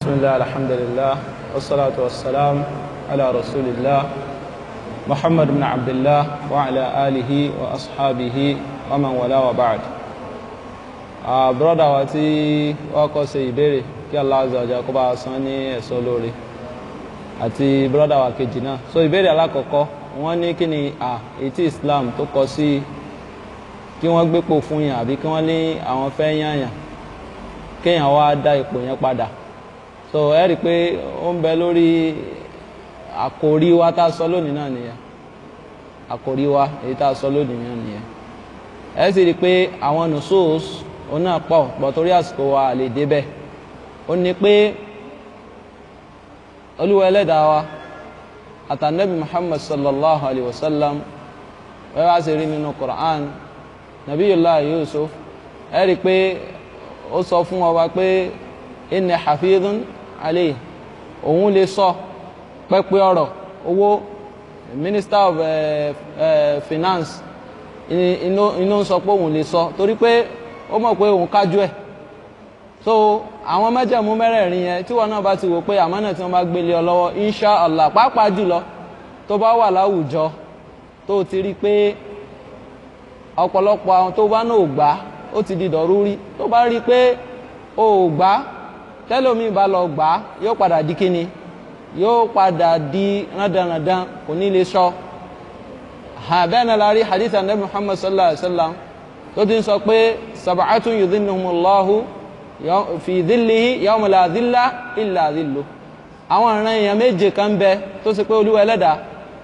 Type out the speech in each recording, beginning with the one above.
بسم الله الحمد لله والصلاة والسلام على رسول الله محمد بن عبد الله وعلى آله وأصحابه ومن والاه وبعد. Brother wa tí wọ́n kọ́ ṣe ìbéèrè kí Allah azza wa jalla kó bá san ní ẹ̀san lórí àti brother wa kejì náà. So ìbéèrè alákọ̀ọ́kọ́ wọ́n ní kí ni ètí Islam tó kọ sí kí wọ́n gbépò fún yàn àbí kí wọ́n ní àwọn fẹ́ yànyàn kéèyàn wá dá ipò yẹn padà. So ẹ rí pé ó ń bẹ lórí àkòrí wa tá a sọ lónìí náà nìyẹn, àkòrí wa èyí tá a sọ lónìí náà nìyẹn. Ẹ sì rí pé àwọn nusus òun náà pọ̀ torí àsìkò wa lè débẹ̀. Ó ní pé Olúwa Ẹlẹ́dàá wa àtànẹ́bì Muhammad sallallahu alayhi wa sallam wọ́n wá sí rí nínú Quran Nabiyullah Yusuf. Ẹ rí pé ó sọ fún wa pé inni hafidhun alayhi, òun lè sọ pẹ́pẹ́ ọ̀rọ̀ owó. Minister of Finance inú sọ pé òun lè sọ torí pé ó mọ̀ pé òun kájú ẹ̀. So àwọn májẹ̀mú mẹ́rẹ̀ẹ̀rin yẹn tí wọ́n náà bá ti wò pé àmánà tí wọ́n bá gbélé ọ lọ́wọ́ insha Allah pàápàá jùlọ tó bá wà láwùjọ tó ti rí pé ọ̀pọ̀lọpọ̀ àwọn tó bá náà gbà ó ti di dọ̀rúrí, tó bá rí pé ó gbà tẹ́lómi bá lọ gbà yóò padà di kíni, yóò padà di rándanrandan, kò ní lè sọ. Bẹ́ẹ̀ náà la rí hadith Ànábì Muhammad sallallahu alaihi wasallam tó ti ń sọ pé sab'atun yudhilluhumullahu fi dhillihi yawma la dhilla illa dhilluh. Àwọn ìran èèyàn méje kan bẹ tó ṣe pé Olúwa Ẹlẹ́dàá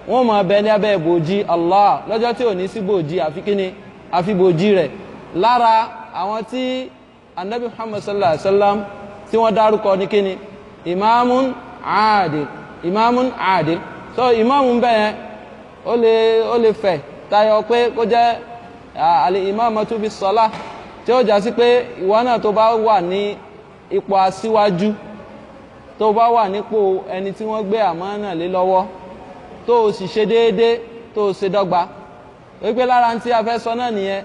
wọ́n máa bẹ ní abẹ́ bòjí Allah lọ́jọ́ tí ò ní sí bòjí àfi kíni, àfi bòjí rẹ̀. Lára àwọn tí Ànábì Muhammad sallallahu alaihi wasallam tí wọ́n dárúkọ ní kíni, imamun adil, imamun adil. So imamun bẹ́ẹ̀ ó lè fẹ̀ tayọ pé kó jẹ́ al-imamatu bis-salah tí ó já sí pé ìwọ náà tó bá wà ní ipò aṣíwájú, tó bá wà nípò ẹni tí wọ́n gbé àmánà lé lọ́wọ́, tó o sì ṣe déédé, tó o ṣe dọ́gba. Wípé lára tí a fẹ́ sọ náà nìyẹn,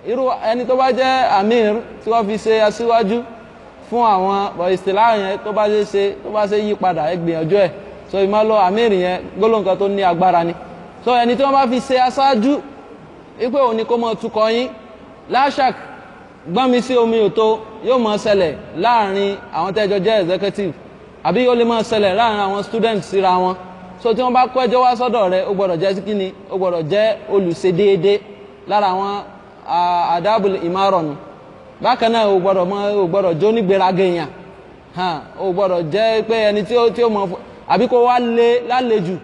irú ẹni tó bá jẹ́ amir tí wọ́n fi ṣe aṣíwájú fún àwọn ìsìlá yẹn tó bá ṣe yí padà ẹ gbìyànjú ẹ̀. So ìmọ̀lọ́ amir yẹn gbólóǹkan tó ní agbára ni. So ẹni tí wọ́n bá fi ṣe aṣáájú wípé òun ni kó mọ tukọ̀ yín, láṣàk gbọ́n mi sí omi òtó yóò mọ ṣẹlẹ̀ láàrin àwọn tẹ́jọ jẹ́ executive àbí yóò lè mọ ṣẹlẹ̀ láàrin àwọn students síra wọn. So tí wọ́n bá kó ẹjọ́ wá sọ́dọ̀ rẹ̀ ó gbọ́dọ̀ jẹ́ kíni, ó gbọ́dọ̀ jẹ́ olùṣe déédé lára àwọn adabul imaronu. Bákan náà ó gbọ́dọ̀ jó ní gbéraga èèyàn, ó gbọ́dọ̀ jẹ́ pé ẹni tí ó mọ àbí kó wá lálejò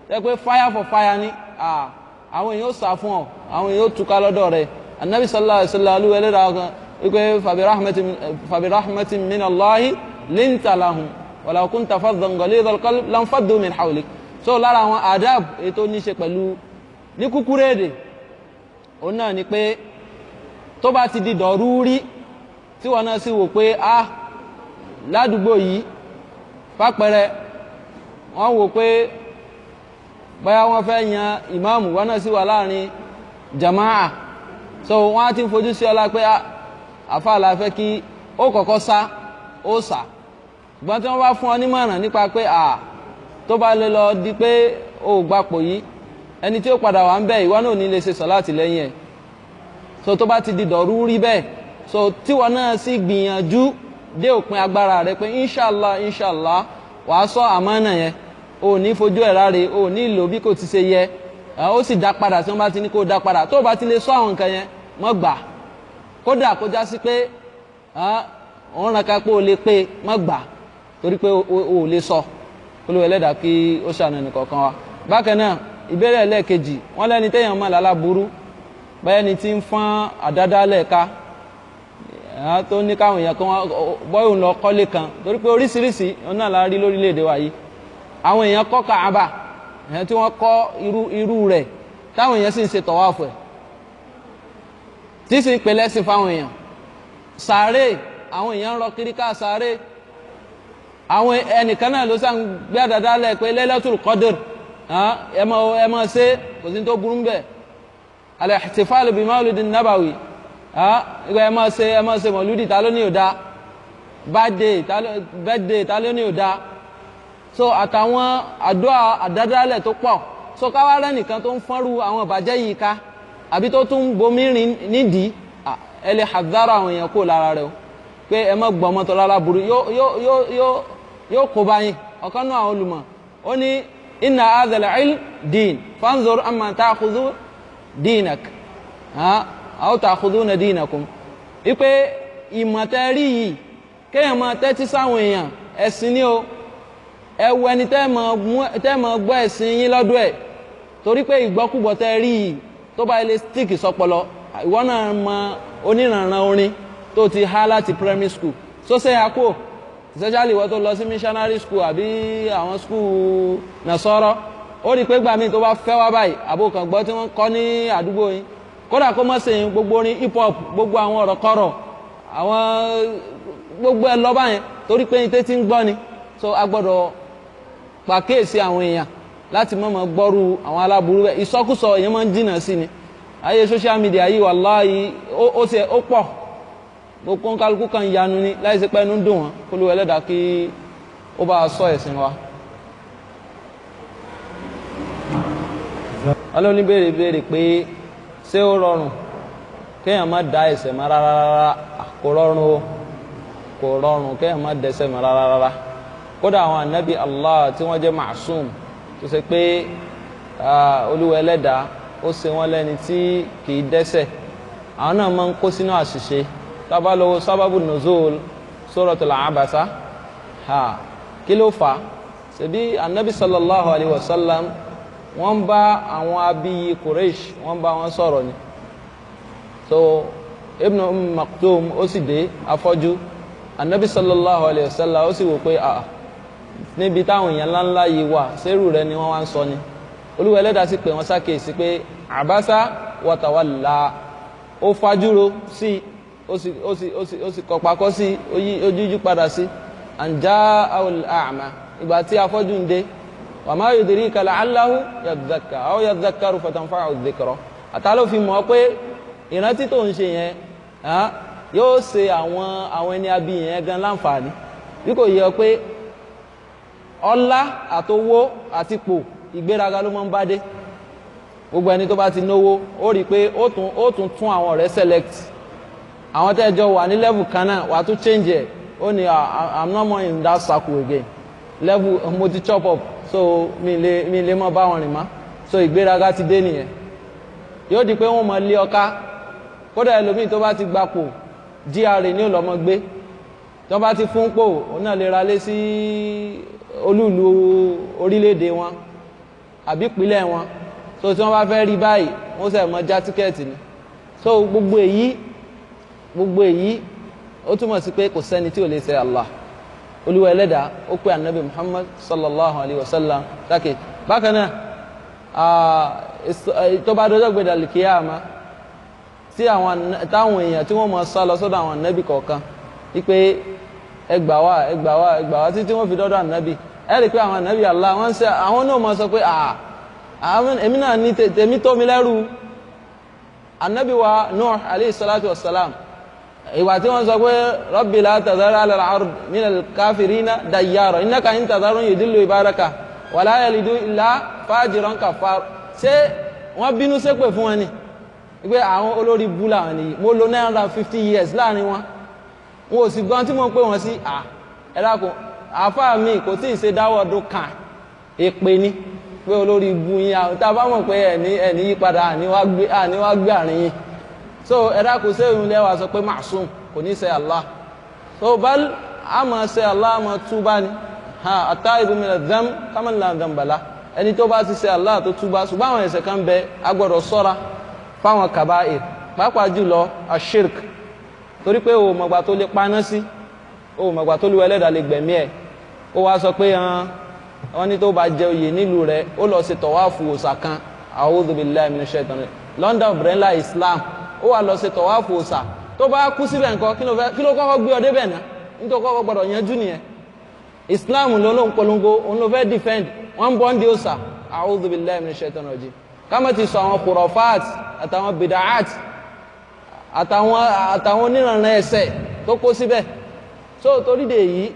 jẹ́ pé fire for fire ni, àwọn èèyàn ó sá fún ọ, àwọn èèyàn ó túká lọ́dọ̀ rẹ̀. Annabi sallallahu alaihi wasallam Olúwa Ẹlẹ́dàá kan wípé fabi rahmatin min Allahi linta lahum walau kunta faddan ghalidhal qalbi lanfaddu min hawlik. So lára àwọn adab ètò ní ṣe pẹ̀lú ní kúkúrú èdè òun náà ni pé tó bá ti di dọ̀rúrí tí wọ́n náà sì wò pé ládùúgbò yìí fàpẹrẹ wọ́n wò pé bóyá wọ́n fẹ́ yan ìmáàmù, wọ́n náà sì wà láàrin jama'a. So wọ́n á ti ń fojú sí ọlá pé àfáàlà fẹ́ kí ó kọ́kọ́ sá ó sá. Ṣùgbọ́n tí wọ́n bá fún ọ nímọ̀ràn nípa pé tó bá lè lọ di pé ó gbapò yìí, ẹni tí ó padà wà ń bẹ̀ ìwọ náà ní lè ṣe sọ̀láàtì lẹ́yìn ẹ̀. So tó bá ti di dọ̀rúrí bẹ́ẹ̀, so tí wọ́n náà sì gbìyànjú dé òpin agbára rẹ̀ pé inshallah wàá sọ àmánà yẹn, o ní fojú ẹ̀ ráre, o ní ìlò bí kò ti ṣe yẹ, ó sì dá padà tí wọ́n bá ti ní kó dá padà. Tó bá ti lè sọ àwọn nǹkan yẹn mọ́ gbà, kódà kó já sí pé òun ràn ká pé o lè pé mọ́ gbà torí pé o lè sọ. Olúwa Ẹlẹ́dàá kí ó ṣàánú ẹnìkọ̀ọ̀kan wa. Bákan náà ìbéèrè ẹlẹ́ẹ̀kejì wọ́n lẹ́ni téèyàn mọ̀ lálábùrú bẹ́ẹ̀ ni tí ń fọ́n àdádálẹ̀ ká tó ní káwọn èèyàn kan bọ́yùn lọ kọ́lé kan torí pé oríṣiríṣi òun náà la rí lórílẹ̀‐èdè wa yìí. Àwọn èèyàn kọ́ Káàbà tí wọ́n kọ́ irú rẹ̀ táwọn èèyàn sì ń ṣe tọ̀wáfù ẹ̀ tí sì ń pè lẹ́sìn fáwọn èèyàn. Sàárè àwọn èèyàn ń rọ kiri ká sàárè. Àwọn ẹnìkan náà ló sàn gbé àdádálẹ̀ pé Lailatul Qadr ẹ mọ̀ ṣe kò sí tó burú bẹ́ẹ̀. Al-ihtifal bi Mawlidin Nabawi ẹ máa ṣe mọ̀lúdì ta ló ní òdá birthday ta ló ní ò dáa so àtàwọn àdúrà àdádálẹ̀ tó pọ̀ so káwá rẹ́ nìkan tó ń fọ́nrú àwọn ìbàjẹ́ yìí ká àbí tó tún bomi rìn nídìí ẹ lè hadhara àwọn èèyàn kó lára rẹ o pé ẹ má gbọ́ ọmọ tó lára burú yóò kó báyìí ọ̀kan náà àwọn olùmọ̀ ó ní inna hadha al-ilm din fanzur amma ta'khudhu dinak aw ta'khudhuna dinakum ipe ìmọ̀tẹ́rí yìí kéèyàn máa tẹ́tí sáwọn èèyàn ẹ̀sìn ni o ẹwọ ẹni tẹ́ mọ̀ gbọ́ ẹ̀sìn yín lọ́dọ̀ ẹ̀ torí pé ìgbọ́kúgbọ́ tẹ́ rí yìí tó bá ilé stick sọpọlọ ìwọ náà mọ oníranran orin tó ti há láti primary school so ṣe ya kó especially ìwọ tó lọ sí missionary school àbí àwọn school nasọ́rọ́ ó rí pé gbà mí tó bá fẹ́ wá báyìí àbò kan gbọ́ tí wọ́n kọ́ ní àdúgbò yín kódà kó mọ̀ sẹ́yìn gbogbo orin hip hop gbogbo àwọn ọ̀rọ̀ kọ́rọ̀ àwọn gbogbo ẹ̀ lọ báyẹn torí pé ní tẹ́tí ń gbọ́ ni so a gbọ́dọ̀ pàkíyèsí àwọn èèyàn láti mọ̀mọ́ gbọ́rú àwọn aláburú bẹ́ẹ̀ ìsọkúsọ èèyàn máa ń jìnnà sí ni ayé social media yìí wàláhì ó pọ̀ gbogbo kálukú kan yanu ni láì sí pẹ́ẹ́nu dùn wọ́n kó ló ẹlẹ́dàá kí ó bá a sọ ẹ̀sìn wa. ọlọ́ni béèrè pé ṣé ó rọrùn kéèyàn má da ẹ̀ṣẹ̀ mọ́ rárá kò rọrùn o kò rọrùn kéèyàn má dẹ́ṣẹ̀ mọ́ rárá kódà àwọn ànábì Allah tí wọ́n jẹ́ ma'sum tó ṣe pé Olúwa ẹlẹ́dàá ó ṣe wọ́n lẹ́ni tí kìí dẹ́ṣẹ̀ àwọn náà máa ń kó sínú àṣìṣe tábà lọ́wọ́ sábàbù nuzul suratul abasa kí ló fà ṣebí ànábì sallallahu alayhi wa sallam wọ́n bá àwọn abiyì Quraysh wọ́n bá wọn sọ̀rọ̀ ni so Ibn Maktum ó sì dé afọ́jú ànábì sallallahu alayhi wa sallam ó sì wò pé níbi táwọn èèyàn ńláńlá yìí wà sẹ́rù rẹ ni wọ́n wá ń sọ ni Olúwa ẹlẹ́dàá sì pé wọ́n sákèsí pé àbásá wa tawalla ó fajúro sí ó sì kọ̀pàkọ́ sí ojújú padà sí àǹjá al-a'ma ìgbà tí afọ́jú ń dé wa ma yudrika la'allahu yadhakka aw yadhakkaru fatanfa'u dhikra àtàló fi mọ̀ pé ìrántí tó ń ṣe yẹn yóò ṣe àwọn ẹni abí yẹn gan láǹfààní bí kò yẹ pé ọlá àtowó àtipò ìgbéraga ló máa ń bá dé gbogbo ẹni tó bá ti náwó ó rí i pé ó tún àwọn ọ̀rẹ́ select àwọn tẹ́jọ wà ní level kan náà wà tún change ẹ̀ ó ní I'm not more in that circle again level mo ti chop up so mi lè mọ́ bá wọn rìn mọ́ so ìgbéraga ti dé nìyẹn yóò di pé wọ́n mọ̀ lé ọká kódà ẹlòmíì tó bá ti gbapò GRA ní ọlọ́mọ gbé tó bá ti fún pò òun náà lè ra lé sí olúùlú orílẹ̀-èdè wọn àbí ìpínlẹ̀ wọn so tí wọ́n bá fẹ́ rí báyìí wọ́n sẹ̀ mọ́ já tíkẹ́ẹ̀tì ni so gbogbo èyí ó túmọ̀ sí pé kò sẹ́ni tí ò lè ṣe Allah Olúwa ẹlẹ́dàá ó pé ànábì Muhammad sallallahu alayhi wa sallam dákẹ́ bákan náà tó bá dọjọ́ gbé dàlí kíyámà tí táwọn èèyàn tí wọ́n mọ̀ sá lọ sọ́dọ̀ àwọn ànábì kọ̀ọ̀kan wípé ẹgbà wá títí wọ́n fi dọ́dọ̀ ànábì ẹ rí i pé àwọn ànábì Allah wọ́n ń ṣe àwọn náà mọ̀ sọ pé èmi náà ní tèmi tó mi lẹ́rù ànábì wa Nuh alayhi salatu wa salam ìwà tí wọ́n sọ pé rabbi la tadhar ala al-ard min al-kafirina dayyara innaka in tadharhum yudillu ibadaka wa la yalidu illa fajiran kafar ṣé wọ́n bínú ṣépè fún wọn ni pé àwọn olórí bú làwọn nìyí mo lo 950 years láàrin wọn ò sì gbọ́n tí mo ń pè wọ́n sí ẹ̀dàkùn àfáà mi kò tí ì ṣe dáwọ́ ọdún kan èpè ni pé olórí bú yín àwọn tá a bá mọ̀ pé ẹni yí padà àníwá gbé àárín yín so ẹ̀dàkùn ṣé òun lẹ́wà sọ pé ma'sum kò ní ṣe Allah so bal àmọ́ ṣe Allah àmọ́ túbá ni at-taibu mina dhanb kaman la dhanba lah ẹni tó bá ti ṣe Allah tó túbá ṣùgbọ́n àwọn ẹ̀ṣẹ̀ kan bẹ agbọ́dọ̀ ṣọ́ra fáwọn kaba'ir pàápàá jùlọ ashirk torí pé o mọ̀gbà tó lè paná sí o mọ̀gbà tó lè ẹlẹ́dàá lè gbẹ̀mí ẹ̀ ó wá sọ pé wọ́n ní tó bá jẹ oyè nílùú rẹ̀ ó lọ ṣe tọ̀wáfù òòṣà kan a'udhu billahi minash shaitani London umbrella Islam ó wá lọ ṣe tọ̀wáfù òòṣà tó bá kú síbẹ̀ nǹkan kí ló kọ́kọ́ gbé ọdẹ bẹ̀ náà nítorí kọ́kọ́ gbọ́dọ̀ yanjú nìyẹn Islam ló ló ń polongo òun ló fẹ́ defend wọ́n bọ́ ń di òòṣà a'udhu billahi minash shaitani rajim kámẹ́ ti sọ àwọn khurafat àtàwọn bida'at àtàwọn oníranran ẹ̀ṣẹ̀ tó kó síbẹ̀ so torí de yìí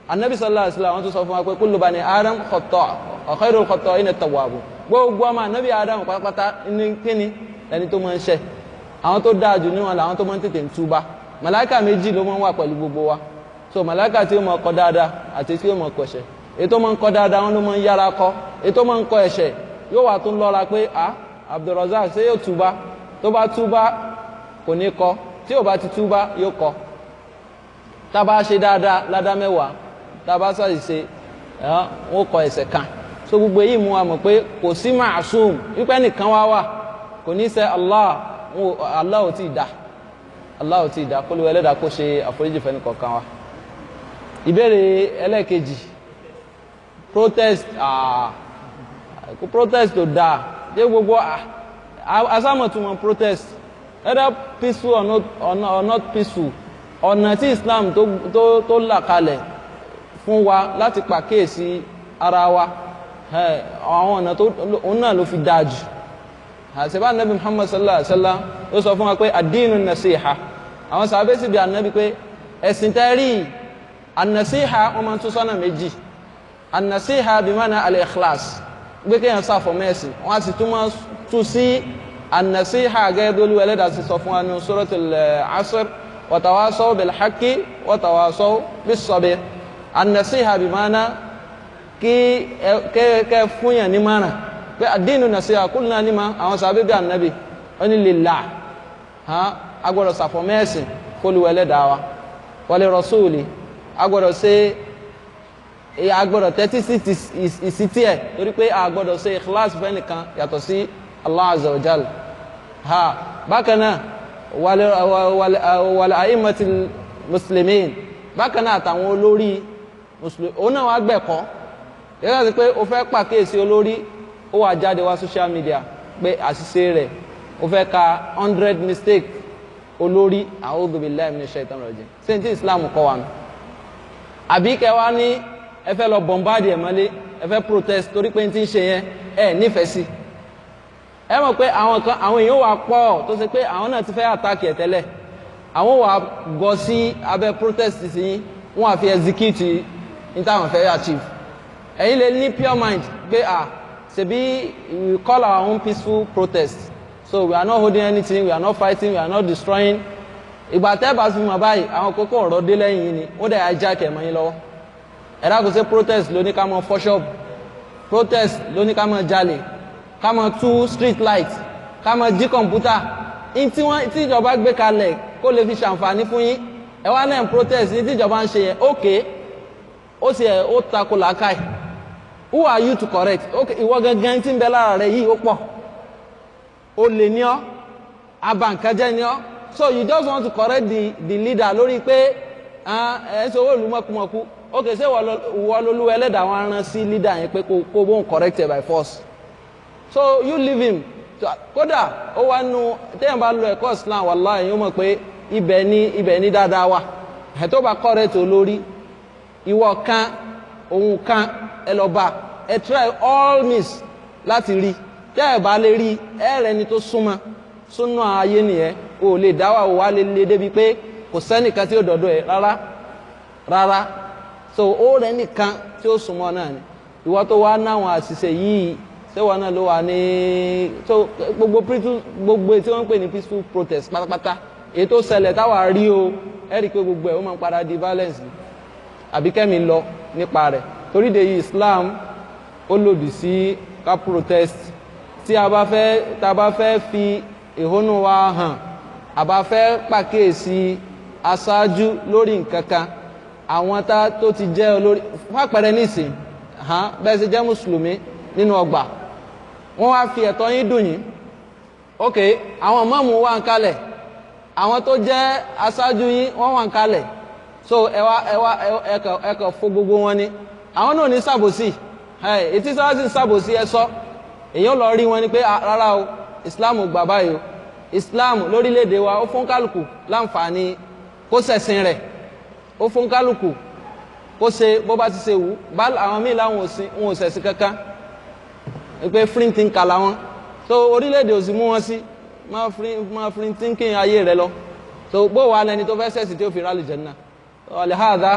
anabi sallallahu alaihi wasallam wọ́n tún sọ fún wa pé kullu bani adam khata' wa khairul khata'ina at-tawwabun gbogbo ọmọ anabi adam pátápátá ní kíni ẹni tó máa ń ṣẹ̀ àwọn tó dáa jù níwọ̀n làwọn tó máa ń tètè túbá màláíkà méjì ló máa ń wà pẹ̀lú gbogbo wa so màláíkà tí ó máa kọ dáadáa àti tí ó máa kọ ẹ̀ṣẹ̀ èyí tó máa ń kọ dáadáa wọn ló máa ń yára kọ èyí tó máa ń kọ ẹ̀ṣẹ̀ yóò wà tún lọ́ra pé Abdulrazak ṣé yóò túbá tó bá túbá kò ní kọ tí ò bá ti túbá yóò kọ tá bá ṣe dáadáa ládá mẹ́wàá tá bá ṣàṣìṣe wọn kọ ẹ̀ṣẹ̀ kan so gbogbo èyí mú wa mọ̀ pé kò sí màásùm wípé nìkan wá kò ní ṣe Allah ò tí ì dá Allah ò tí ì dá kó lè wọ ẹlẹ́dàá kó ṣe àforíjì fẹ́ni kọ̀ọ̀kan wa. Ìbéèrè ẹlẹ́ẹ̀kejì protest tó dáa dé gbogbo asámọ̀túnmọ̀ protest either peaceful or not peaceful ọ̀nà tí Islam tó là kalẹ̀ fún wa láti pàkíyèsí ara wa àwọn ọ̀nà tó òun náà ló fi dáa jù àṣìbá Nabi Muhammad sallallahu alaihi wasallam ó sọ fún wa pé ad-dinu nasiha àwọn sàbẹ́ sì bí Ànábì pé ẹ̀sìn tẹ́rí an-nasiha wọ́n máa tún sọ́nà méjì an-nasiha bí mana al-ikhlas gbé kéèyàn sáfọ̀ mẹ́sìn wọ́n á sì tún máa tún sí an-nasiha gẹ́gẹ́ bí Olúwa Ẹlẹ́dàá sì sọ fún wa ní suratul Asr wa tawasaw bil haqqi wa tawasaw bis sabr an-nasiha bí mana kí kẹ́ fún yàn ní márùn pé ad-dinu nasiha kulna lima àwọn sàbẹ́ bí Ànábì wọ́n ní lillah agbọ́dọ̀ sàfọ̀ mẹ́sìn fÓlúwa Ẹlẹ́dàá wa wa li rasuli agbọ́dọ̀ ṣe agbọ́dọ̀ tẹ́tí sí ìsítí ẹ̀ torí pé agbọ́dọ̀ ṣe ikhlas fẹ́nìkan yàtọ̀ sí Allah azza wa jal bákan náà wal a'immatil muslimin bákan náà àtàwọn olórí mùsùlùmí òun náà wá gbẹ̀kọ́ yẹ́nà sí pé o fẹ́ pàkíyèsí olórí ó wà jáde wá social media pé àṣìṣe rẹ̀ o fẹ́ ka 100 mistake olórí a'udhu billahi minash shaitanir rajim ṣé tí Islam kọ́ wa nù àbí kẹwàá ní ẹ fẹ́ lọ bọ̀m̀báàdì ẹ̀ mọ́lé ẹ fẹ́ protest torí pé tí ń ṣe yẹn ẹ nífẹ̀ẹ́ sí ẹ mọ̀ pé àwọn èèyàn wà pọ̀ tó ṣe pé àwọn náà ti fẹ́ attack ẹ̀ tẹ́lẹ̀ àwọn wà gọ sí abẹ́ protest sí yín wọ́n á fi execute ní táwọn fẹ́ achieve ẹ̀yin lè ní pure mind pé ṣebí we call our own peaceful protest so we are not holding anything we are not fighting we are not destroying ìgbà tẹ́ bá fi mọ̀ báyìí àwọn kókó ọ̀rọ̀ dé lẹ́yìn yìí ni ó dẹ̀ hijack ẹ̀ mọ́ yín lọ́wọ́ ẹ̀dá kò sí protest ló ní ká mọ fọ́ shop protest ló ní ká mọ jalè ká mọ tú street light ká mọ jí kọ̀ǹpútà tí ìjọba gbé kalẹ̀ kó lè fi ṣàǹfààní fún yín ẹ wá náà protest ní tí ìjọba ń ṣe yẹn okay ó sì ẹ̀ ó takò làákàì who are you to correct okay ìwọ gangan tí ń bẹ lára rẹ yìí ó pọ̀ ó lè ní ọ́ abankajẹ́ ní ọ́ so you just want to correct the leader lórí pé ẹ̀ ń sọ owó ìlú mọ́kúmọ́kú okay ṣé ìwọ lolúwa Ẹlẹ́dàá wọn rán sí leader yẹn pé kó bóun corrected by force so you leave him kódà ó wá nu téèyàn bá lo ẹ̀kọ́ Islam wallahi yóò mọ̀ pé ibẹ̀ ní dáadáa wà ẹ̀ tó bá correct olórí ìwọ kan òun kan ẹ lọ bá ẹ try all means láti rí tẹ́ ẹ bá lè rí ẹ rẹ ni tó súnmọ́ ayé nìyẹn o lè dáwà wà lè débi pé kò sẹ́nìkan tí ó dọ̀dọ̀ ẹ rárá so ó rẹ nìkan tí ó súnmọ́ náà ni ìwọ tó wá náwọn àṣìṣe yìí ṣéwọ náà ló wà ní so gbogbo tí wọ́n ń pè ní peaceful protest pátápátá èyí tó ṣẹlẹ̀ táwa rí o ẹ rí i pé gbogbo ẹ̀ ó máa ń padà di violence ni àbí kẹ́mi lọ nípa rẹ̀ torí de yìí Islam ó lòdì sí ká protest tí a bá fẹ́ fi ìhónú wa hàn a bá fẹ́ pàkíyèsí aṣáájú lórí nǹkan kan àwọn tó ti jẹ́ olórí fàpẹẹrẹ nísìn bẹ́ẹ̀ sì jẹ́ mùsùlùmí nínú ọgbà wọ́n wá fi ẹ̀tọ́ yín dùn yín ok àwọn mọ́mù wà ń kalẹ̀ àwọn tó jẹ́ aṣáájú yín wọ́n wà ń kalẹ̀ so ẹ̀kọ̀ fún gbogbo wọn ni àwọn náà ní sàbòsí ètí sáwọ́sí sàbòsí ẹ̀sọ́ èyàn lọ rí wọn ni pé rárá o Islam gbà báyìí o Islam lórílẹ̀‐èdè wa ó fún kálukú láǹfààní kó ṣẹ̀sìn rẹ̀ ó fún kálukú kó ṣe bó bá ti ṣe wù bá àwọn míì láwọn ò ṣẹ̀sìn kankan pé free thinker làwọn so orílẹ̀‐èdè ò sì mú wọn sí máa free thinking ayé rẹ lọ so bó wà lẹni tó fẹ́ ṣẹ̀sìn tí ó fi rálì Jánnà lihada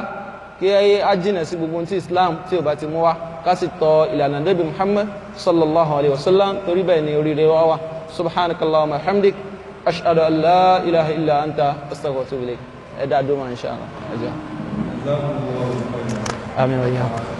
kí a jìnà sí gbogbo tí Islam tí ó bá ti mú wá ká sì tọ ìlànà Nabi Muhammad sallallahu alaihi wasallam torí bẹ́ẹ̀ ni oríire wá wá. Subhanakallahumma hamdik ashhadu an la ilaha illa anta astaghfiruka wa atubu ilayk. Ẹ̀dá dùn máa insha Allah. Amin wa iyyakum.